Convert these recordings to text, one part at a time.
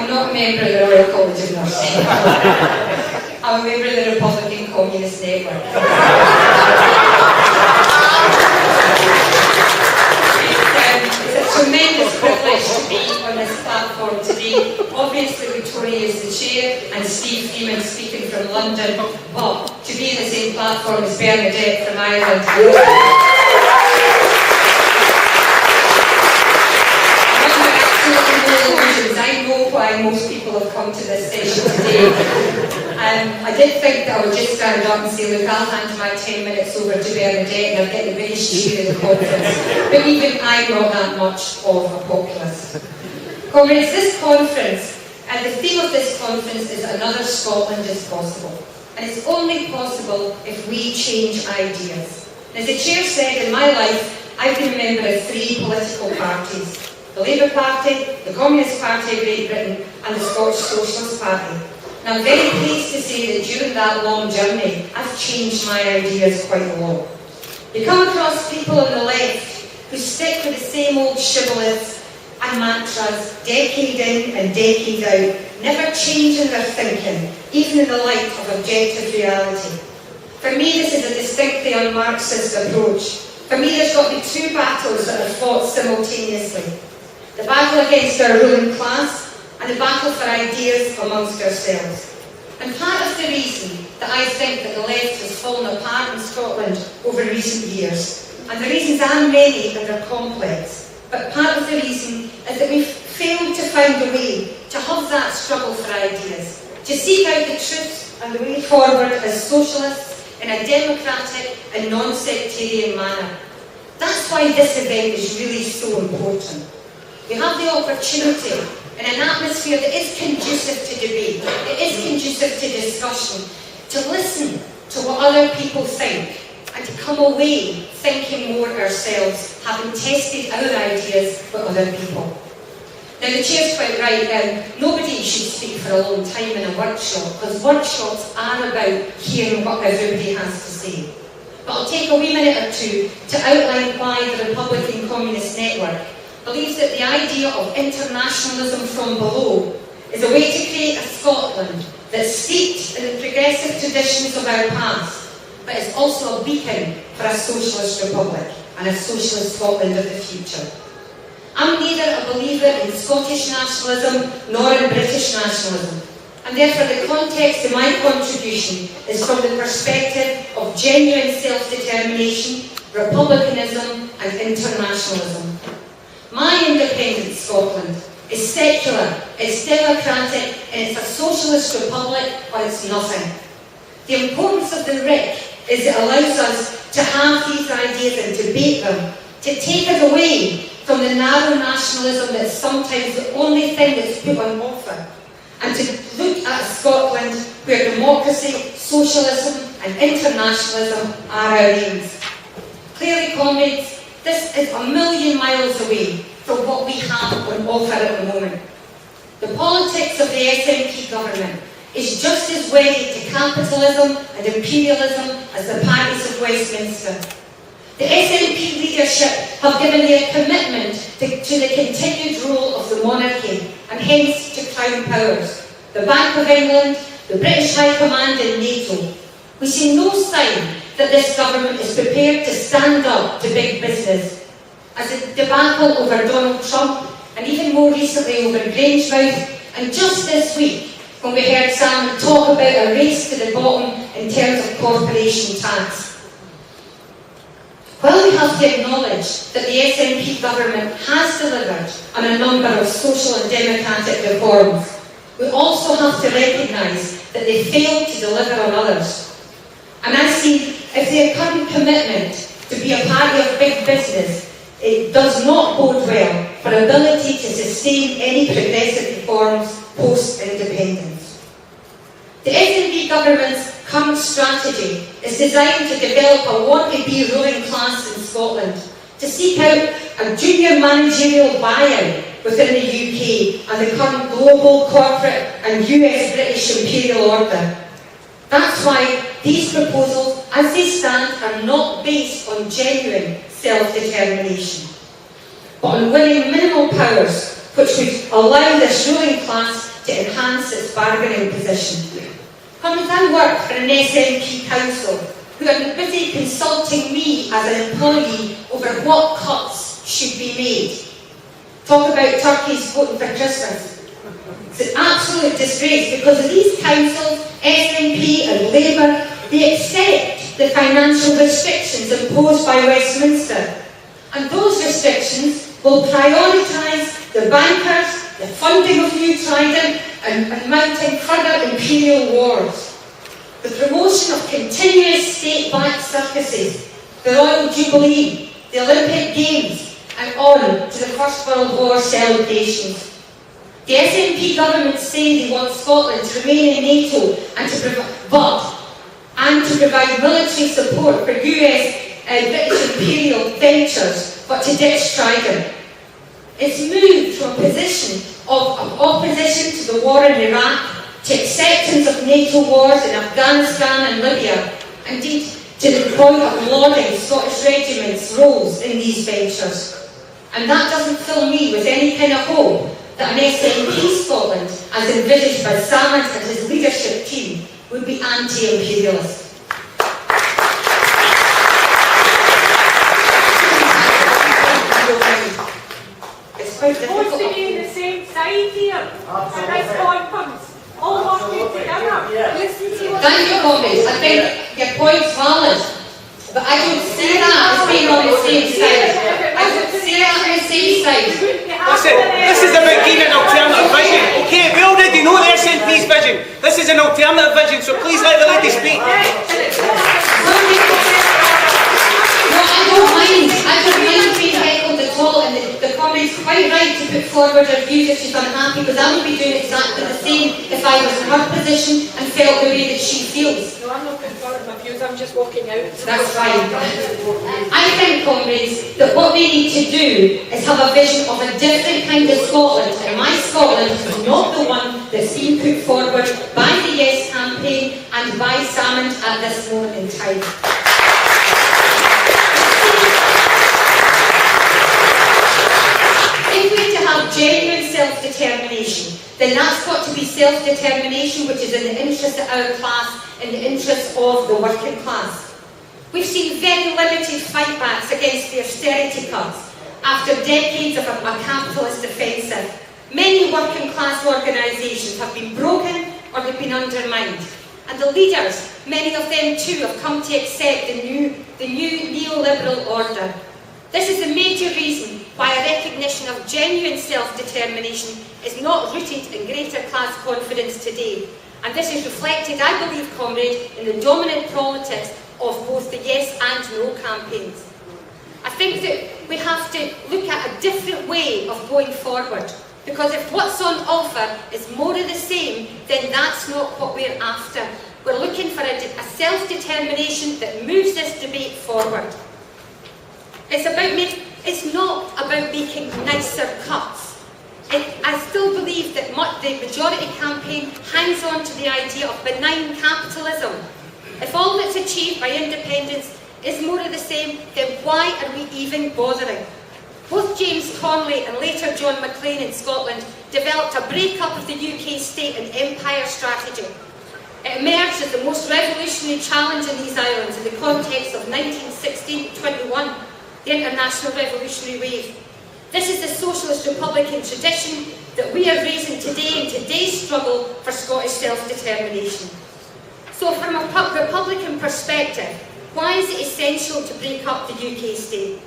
I'm not a member of the Royal College of Nursing. I'm a member of the Republican Communist Network. It's a tremendous privilege to be on this platform today. Obviously, Victoria is the chair and Steve Freeman speaking from London, but to be on the same platform as Bernadette from Ireland. I know why most people have come to this session today. I did think that I would just stand up and say, look, I'll hand my 10 minutes over to Bernadette and I'll get the biggest cheer of the conference. But even I'm not that much of a populist. Comrades, this conference, and the theme of this conference is Another Scotland is Possible. And it's only possible if we change ideas. As the chair said, in my life, I've been a member of 3 political parties. The Labour Party, the Communist Party of Great Britain and the Scottish Socialist Party. And I'm very pleased to say that during that long journey, I've changed my ideas quite a lot. You come across people on the left who stick with the same old shibboleths and mantras, decade in and decade out, never changing their thinking, even in the light of objective reality. For me, this is a distinctly un-Marxist approach. For me, there's got to be 2 battles that are fought simultaneously. The battle against our ruling class and the battle for ideas amongst ourselves. And part of the reason that I think that the left has fallen apart in Scotland over recent years, and the reasons are many and they're complex, but part of the reason is that we've failed to find a way to have that struggle for ideas, to seek out the truth and the way forward as socialists in a democratic and non-sectarian manner. That's why this event is really so important. We have the opportunity in an atmosphere that is conducive to debate, it is conducive to discussion, to listen to what other people think and to come away thinking more ourselves, having tested our ideas with other people. Now the chair's quite right, nobody should speak for a long time in a workshop, because workshops are about hearing what everybody has to say. But I'll take a wee minute or 2 to outline why the Republican Communist Network believes that the idea of internationalism from below is a way to create a Scotland that's steeped in the progressive traditions of our past, but is also a beacon for a socialist republic and a socialist Scotland of the future. I'm neither a believer in Scottish nationalism nor in British nationalism, and therefore the context of my contribution is from the perspective of genuine self-determination, republicanism and internationalism. My independent Scotland is secular, it's democratic, and it's a socialist republic, or it's nothing. The importance of the RIC is it allows us to have these ideas and debate them, to take us away from the narrow nationalism that's sometimes the only thing that's put on offer, and to look at a Scotland where democracy, socialism and internationalism are our aims. Clearly, comrades, this is a million miles away from what we have on offer at the moment. The politics of the SNP government is just as wedded to capitalism and imperialism as the parties of Westminster. The SNP leadership have given their commitment to the continued rule of the monarchy and hence to Crown powers, the Bank of England, the British High Command and NATO. We see no sign that this government is prepared to stand up to big business. As a debacle over Donald Trump and even more recently over Grangemouth, and just this week when we heard Sam talk about a race to the bottom in terms of corporation tax. While we have to acknowledge that the SNP government has delivered on a number of social and democratic reforms, we also have to recognise that they failed to deliver on others. And I see if their current commitment to be a party of big business, it does not bode well for ability to sustain any progressive reforms post-independence. The SNP government's current strategy is designed to develop a want-to-be ruling class in Scotland, to seek out a junior managerial buyout within the UK and the current global corporate and US-British imperial order. That's why these proposals, as they stand, are not based on genuine self-determination, but on winning minimal powers which would allow this ruling class to enhance its bargaining position. Comrades, I work for an SNP council who are busy consulting me as an employee over what cuts should be made. Talk about turkeys voting for Christmas. It's an absolute disgrace because of these councils, SNP and Labour, they accept the financial restrictions imposed by Westminster. And those restrictions will prioritise the bankers, the funding of New Trident and mounting further imperial wars. The promotion of continuous state-backed circuses, the Royal Jubilee, the Olympic Games and on to the First World War celebrations. The SNP government say they want Scotland to remain in NATO and to provide military support for US British imperial ventures, but to ditch Trident. It's moved from a position of opposition to the war in Iraq to acceptance of NATO wars in Afghanistan and Libya, indeed to the point of lauding Scottish regiments' roles in these ventures. And that doesn't fill me with any kind of hope that an SNP Scotland, as envisaged by Salmond and his leadership team, would be anti-imperialist. It's quite difficult. Supposed to be on the same side here, and this conference, all working together. Listen to what Thank you, comrades. I think your point's valid, but I don't see that as being on the same side. I don't see that on the same side. Listen, this is about being an alternative vision. Okay, we already know the SNP's vision. This is an alternative vision, so please let the lady speak. No, I don't mind being heckled at all, and the comrade's quite right to put forward her views if she's unhappy, because I would be doing exactly the same if I was in her position and felt the way that she feels. No, I'm not putting forward my views, I'm just walking out. That's fine. I think, comrades, that what we need to do is have a vision of a different kind of Scotland, and my Scotland is not the one that's being put forward by the Yes campaign and by Salmond at this moment in time. If we're to have genuine self-determination, then that's got to be self-determination which is in the interest of our class, in the interest of the working class. We've seen very limited fightbacks against the austerity cuts after decades of a capitalist offensive. Many working class organisations have been broken or they've been undermined. And the leaders, many of them too, have come to accept the new neoliberal order. This is a major reason why a recognition of genuine self-determination is not rooted in greater class confidence today. And this is reflected, I believe, comrade, in the dominant politics of both the Yes and No campaigns. I think that we have to look at a different way of going forward, because if what's on offer is more of the same, then that's not what we're after. We're looking for a self-determination that moves this debate forward. It's not about making nicer cuts. I still believe that the majority campaign hangs on to the idea of benign capitalism. If all that's achieved by independence is more of the same, then why are we even bothering? Both James Connolly and later John Maclean in Scotland developed a break-up of the UK state and empire strategy. It emerged as the most revolutionary challenge in these islands in the context of 1916-21, the International Revolutionary Wave. This is the socialist republican tradition that we are raising today in today's struggle for Scottish self-determination. So from a Republican perspective, why is it essential to break up the UK state?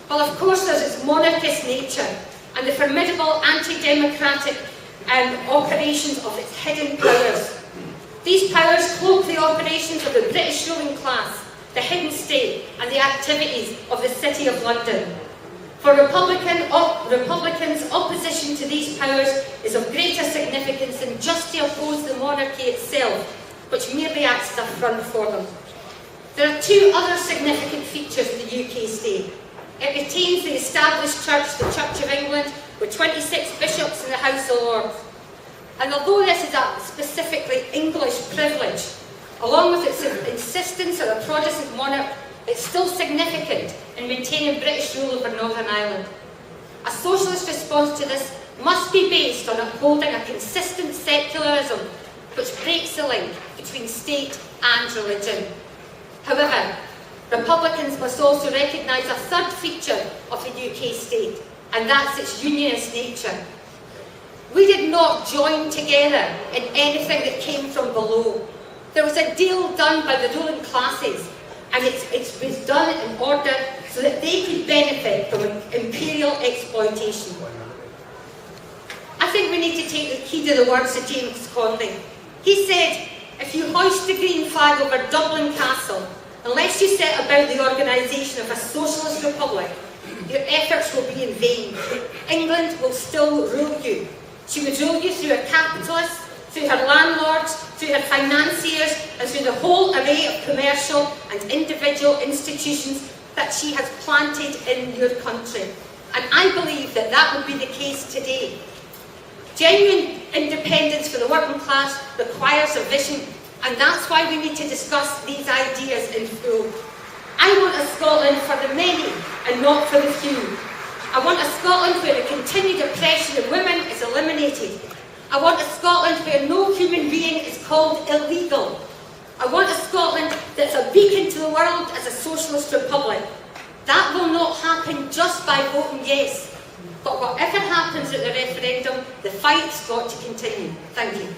Well, of course, there's its monarchist nature and the formidable anti-democratic operations of its hidden powers. These powers cloak the operations of the British ruling class, the hidden state, and the activities of the City of London. For Republicans, opposition to these powers is of greater significance than just to oppose the monarchy itself, which merely acts as a front for them. There are two other significant features of the UK state. It retains the established church, the Church of England, with 26 bishops in the House of Lords. And although this is a specifically English privilege, along with its insistence on a Protestant monarch, it's still significant in maintaining British rule over Northern Ireland. A socialist response to this must be based on upholding a consistent secularism which breaks the link between state and religion. However, Republicans must also recognise a third feature of the UK state, and that's its unionist nature. We did not join together in anything that came from below. There was a deal done by the ruling classes, and it was done in order so that they could benefit from imperial exploitation. I think we need to take the key to the words of James Conley. He said, if you hoist the green flag over Dublin Castle, unless you set about the organisation of a socialist republic, your efforts will be in vain. England will still rule you. She would rule you through her capitalists, through her landlords, through her financiers, and through the whole array of commercial and individual institutions that she has planted in your country. And I believe that that would be the case today. Genuine independence for the working class requires a vision, and that's why we need to discuss these ideas in full. I want a Scotland for the many and not for the few. I want a Scotland where the continued oppression of women is eliminated. I want a Scotland where no human being is called illegal. I want a Scotland that's a beacon to the world as a socialist republic. That will not happen just by voting yes. But whatever happens at the referendum, the fight's got to continue. Thank you.